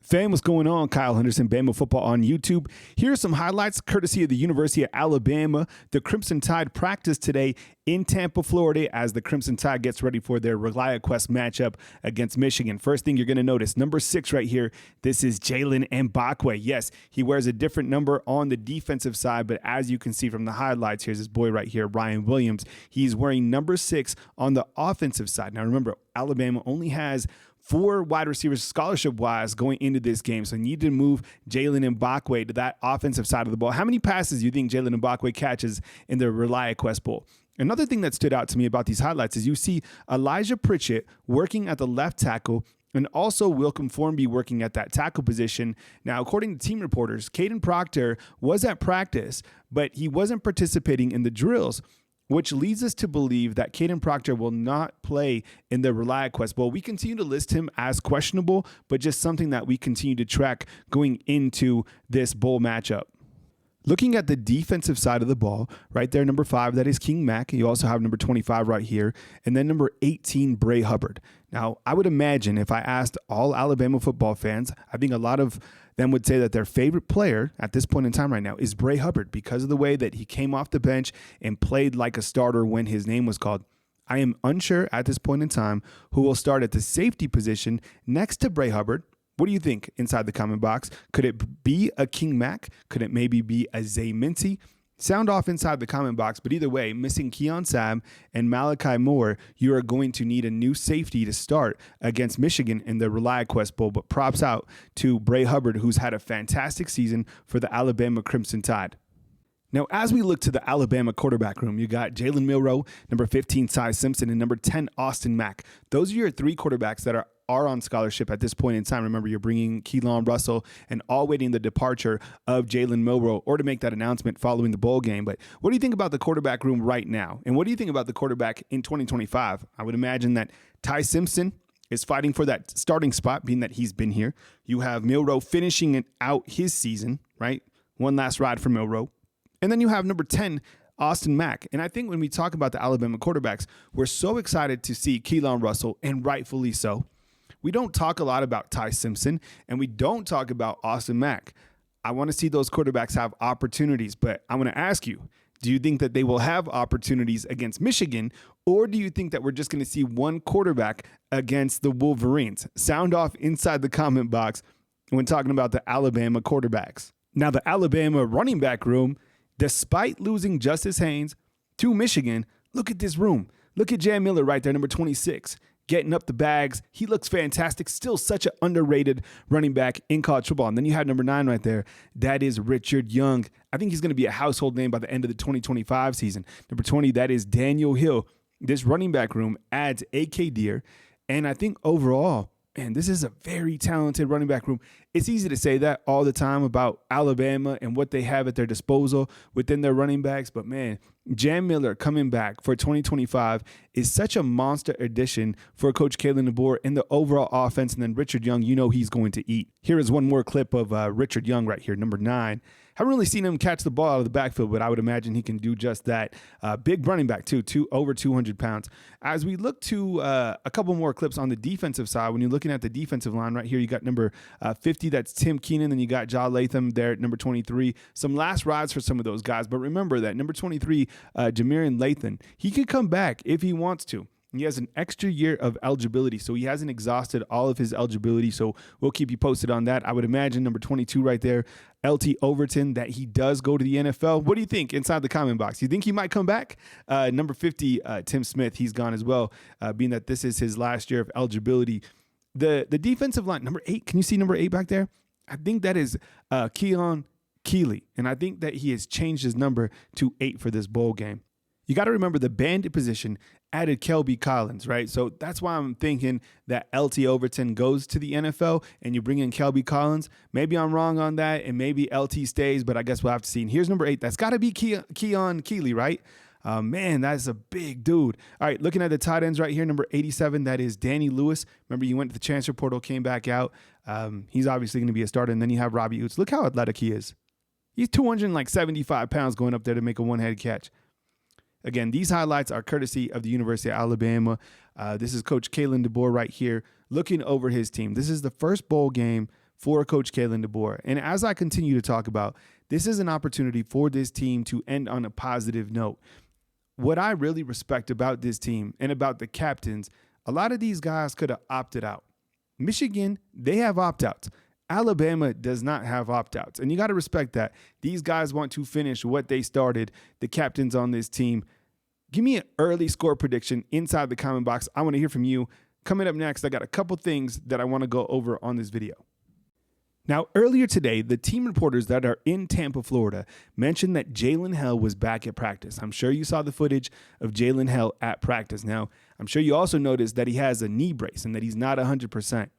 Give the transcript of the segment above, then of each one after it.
Fam, what's going on? Kyle Henderson, Bama Football on YouTube. Here are some highlights courtesy of the University of Alabama. The Crimson Tide practiced today in Tampa, Florida, as the Crimson Tide gets ready for their ReliaQuest matchup against Michigan. First thing you're going to notice, number 6 right here, this is Jaylen Mbakwe. Yes, he wears a different number on the defensive side, but as you can see from the highlights, here's this boy right here, Ryan Williams. He's wearing number 6 on the offensive side. Now remember, Alabama only has 4 wide receivers scholarship-wise going into this game, so you need to move Jalen Mbakwe to that offensive side of the ball. How many passes do you think Jalen Mbakwe catches in the ReliaQuest Bowl? Another thing that stood out to me about these highlights is you see Elijah Pritchett working at the left tackle and also Wilcom Formby working at that tackle position. Now, according to team reporters, Kaden Proctor was at practice, but he wasn't participating in the drills, which leads us to believe that Kaden Proctor will not play in the ReliaQuest Bowl. We continue to list him as questionable, but just something that we continue to track going into this bowl matchup. Looking at the defensive side of the ball, right there, number 5, that is King Mack. You also have number 25 right here, and then number 18, Bray Hubbard. Now, I would imagine if I asked all Alabama football fans, I think a lot of them would say that their favorite player at this point in time right now is Bray Hubbard because of the way that he came off the bench and played like a starter when his name was called. I am unsure at this point in time who will start at the safety position next to Bray Hubbard. What do you think inside the comment box? Could it be a King Mack? Could it maybe be a Zay Minty? Sound off inside the comment box, but either way, missing Keon Sam and Malachi Moore, you are going to need a new safety to start against Michigan in the ReliaQuest Bowl. But props out to Bray Hubbard, who's had a fantastic season for the Alabama Crimson Tide. Now, as we look to the Alabama quarterback room, you got Jalen Milroe, number 15, Ty Simpson, and number 10, Austin Mack. Those are your 3 quarterbacks that are on scholarship at this point in time. Remember, you're bringing Keelan Russell and all waiting the departure of Jalen Milroe or to make that announcement following the bowl game. But what do you think about the quarterback room right now? And what do you think about the quarterback in 2025? I would imagine that Ty Simpson is fighting for that starting spot, being that he's been here. You have Milroe finishing out his season, right? One last ride for Milroe. And then you have number 10, Austin Mack. And I think when we talk about the Alabama quarterbacks, we're so excited to see Keelan Russell, and rightfully so. We don't talk a lot about Ty Simpson, and we don't talk about Austin Mack. I want to see those quarterbacks have opportunities, but I want to ask you, do you think that they will have opportunities against Michigan, or do you think that we're just going to see one quarterback against the Wolverines? Sound off inside the comment box when talking about the Alabama quarterbacks. Now, the Alabama running back room, despite losing Justice Haynes to Michigan, look at this room. Look at Jam Miller right there, number 26. Getting up the bags. He looks fantastic. Still such an underrated running back in college football. And then you have number 9 right there. That is Richard Young. I think he's going to be a household name by the end of the 2025 season. Number 20, that is Daniel Hill. This running back room adds A.K. Deer. And I think overall, man, this is a very talented running back room. It's easy to say that all the time about Alabama and what they have at their disposal within their running backs. But, man, Jam Miller coming back for 2025 is such a monster addition for Coach Kalen DeBoer in the overall offense. And then Richard Young, you know he's going to eat. Here is one more clip of Richard Young right here, number 9. Haven't really seen him catch the ball out of the backfield, but I would imagine he can do just that. Big running back, too, over 200 pounds. As we look to a couple more clips on the defensive side, when you're looking at the defensive line right here, you got number 50, that's Tim Keenan. Then you got Ja Latham there at number 23. Some last rides for some of those guys, but remember that number 23, Jamarian Latham, he could come back if he wants to. He has an extra year of eligibility, so he hasn't exhausted all of his eligibility, so we'll keep you posted on that. I would imagine number 22 right there, LT Overton, that he does go to the NFL. What do you think inside the comment box? You think he might come back? Number 50, Tim Smith, he's gone as well, being that this is his last year of eligibility. The defensive line, number 8, can you see number 8 back there? I think that is Keon Keeley, and I think that he has changed his number to 8 for this bowl game. You got to remember the bandit position added Kelby Collins, right? So that's why I'm thinking that LT Overton goes to the NFL and you bring in Kelby Collins. Maybe I'm wrong on that, and maybe LT stays, but I guess we'll have to see. And here's number 8. That's got to be Keon Keeley, right? Man, that's a big dude. All right, looking at the tight ends right here, number 87, that is Danny Lewis. Remember, you went to the transfer portal, came back out. He's obviously going to be a starter. And then you have Robbie Oots. Look how athletic he is. He's 275 pounds going up there to make a one-handed catch. Again, these highlights are courtesy of the University of Alabama. This is Coach Kalen DeBoer right here looking over his team. This is the first bowl game for Coach Kalen DeBoer. And as I continue to talk about, this is an opportunity for this team to end on a positive note. What I really respect about this team and about the captains, a lot of these guys could have opted out. Michigan, they have opt-outs. Alabama does not have opt-outs. And you got to respect that. These guys want to finish what they started, the captains on this team. Give me an early score prediction inside the comment box. I want to hear from you. Coming up next, I got a couple things that I want to go over on this video. Now, earlier today, the team reporters that are in Tampa, Florida, mentioned that Jalen Hale was back at practice. I'm sure you saw the footage of Jalen Hale at practice. Now, I'm sure you also noticed that he has a knee brace and that he's not 100%.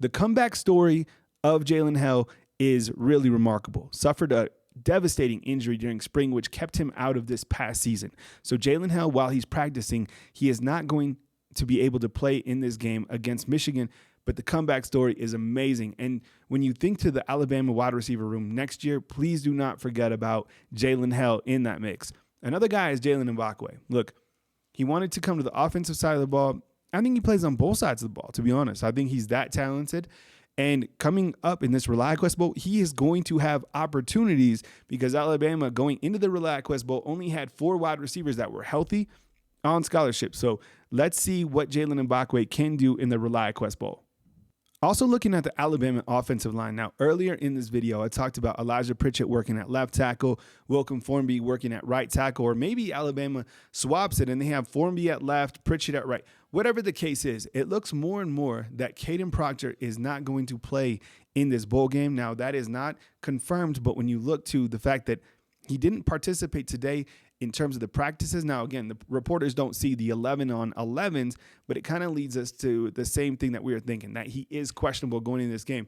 The comeback story of Jalen Hale is really remarkable. Suffered a devastating injury during spring, which kept him out of this past season. So Jalen Hale, while he's practicing, he is not going to be able to play in this game against Michigan. But the comeback story is amazing. And when you think to the Alabama wide receiver room next year, please do not forget about Jalen Hale in that mix. Another guy is Jaylen Mbakwe. Look, he wanted to come to the offensive side of the ball. I think he plays on both sides of the ball, to be honest. I think he's that talented. And coming up in this ReliaQuest Bowl, he is going to have opportunities because Alabama going into the ReliaQuest Bowl only had 4 wide receivers that were healthy on scholarship. So let's see what Jaylen Mbakwe can do in the ReliaQuest Bowl. Also looking at the Alabama offensive line. Now, earlier in this video, I talked about Elijah Pritchett working at left tackle, Wilkin Formby working at right tackle, or maybe Alabama swaps it and they have Formby at left, Pritchett at right. Whatever the case is, it looks more and more that Kaden Proctor is not going to play in this bowl game. Now, that is not confirmed, but when you look to the fact that he didn't participate today in terms of the practices. Now, again, the reporters don't see the 11 on 11s, but it kind of leads us to the same thing that we were thinking, that he is questionable going into this game.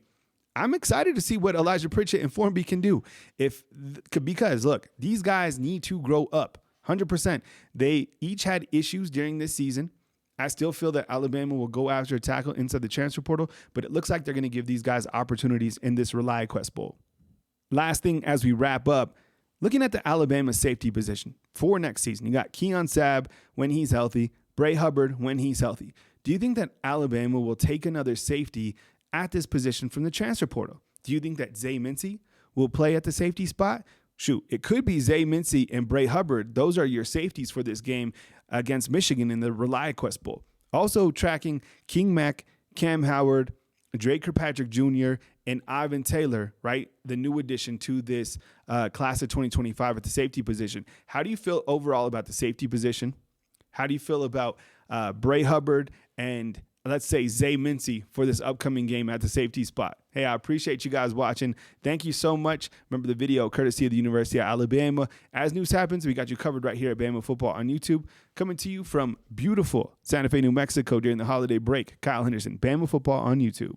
I'm excited to see what Elijah Pritchett and Formby can do. Because, look, these guys need to grow up 100%. They each had issues during this season. I still feel that Alabama will go after a tackle inside the transfer portal, but it looks like they're going to give these guys opportunities in this ReliaQuest Bowl. Last thing as we wrap up, looking at the Alabama safety position for next season, you got Keon Sabb when he's healthy, Bray Hubbard when he's healthy. Do you think that Alabama will take another safety at this position from the transfer portal? Do you think that Zay Mincy will play at the safety spot? Shoot, it could be Zay Mincy and Bray Hubbard. Those are your safeties for this game against Michigan in the ReliaQuest Bowl. Also tracking King Mack, Cam Howard, Drake Kirkpatrick Jr., and Ivan Taylor, right? The new addition to this class of 2025 at the safety position. How do you feel overall about the safety position? How do you feel about Bray Hubbard and let's say Zay Mincy for this upcoming game at the safety spot? Hey, I appreciate you guys watching. Thank you so much. Remember the video courtesy of the University of Alabama. As news happens, we got you covered right here at Bama Football on YouTube. Coming to you from beautiful Santa Fe, New Mexico during the holiday break. Kyle Henderson, Bama Football on YouTube.